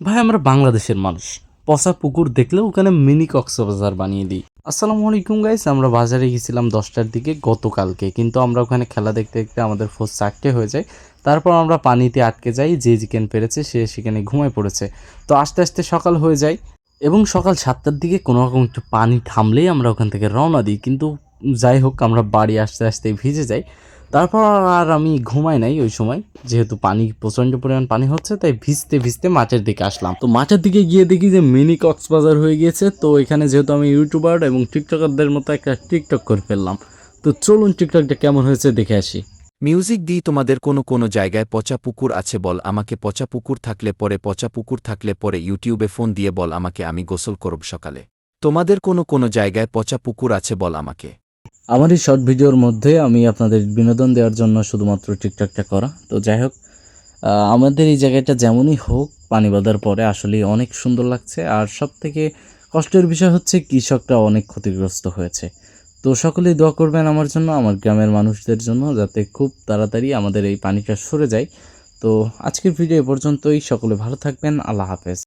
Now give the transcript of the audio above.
ভাই আমরা বাংলাদেশের মানুষ, পচা পুকুর দেখলেও ওখানে মিনি কক্সবাজার বানিয়ে দিই। আসসালামু আলাইকুম গাইস, আমরা বাজারে গেছিলাম 10টার দিকে গতকালকে, কিন্তু আমরা ওখানে খেলা দেখতে দেখতে আমাদের ফোর 4টে হয়ে যায়। তারপর আমরা পানিতে আটকে যাই, যে চিকেন পেরেছে সে সেখানে ঘুমায় পড়েছে। তো আস্তে আস্তে সকাল হয়ে যায় এবং সকাল 7টার দিকে কোনো রকম একটু পানি থামলেই আমরা ওখান থেকে রওনা দিই। কিন্তু যাই হোক, আমরা বাড়ি আসতে আসতে ভিজে যাই। তারপর আর আমি ঘুমাই নাই ওই সময়, যেহেতু পানি প্রচণ্ড পরিমাণ পানি হচ্ছে, তাই ভিজতে ভিজতে মাঠের দিকে আসলাম। তো মাঠের দিকে গিয়ে দেখি যে মিনি কক্সবাজার হয়ে গিয়েছে। তো এখানে যেহেতু আমি ইউটিউবার এবং টিকটকারদের মতো একটা টিকটক করে ফেললাম। তো চলুন টিকটকটা কেমন হয়েছে দেখে আসি। মিউজিক দিই। তোমাদের কোনো জায়গায় পচা পুকুর আছে বল আমাকে, পচা পুকুর থাকলে পরে ইউটিউবে ফোন দিয়ে বল আমাকে, আমি গোসল করব সকালে। তোমাদের কোনো জায়গায় পচা পুকুর আছে বল আমাকে। আমার এই শর্ট ভিডিওর মধ্যে আমি আপনাদের বিনোদন দেওয়ার জন্য শুধুমাত্র টিকটকটা করা। তো যাই হোক, আমাদের এই জায়গাটা যেমনই হোক, পানি বাঁধার পরে আসলে অনেক সুন্দর লাগছে। আর সব থেকে কষ্টের বিষয় হচ্ছে কৃষকরা অনেক ক্ষতিগ্রস্ত হয়েছে। তো সকলেই দোয়া করবেন আমার জন্য, আমার গ্রামের মানুষদের জন্য, যাতে খুব তাড়াতাড়ি আমাদের এই পানিটা সরে যায়। তো আজকের ভিডিও এ পর্যন্তই। সকলে ভালো থাকবেন। আল্লাহ হাফেজ।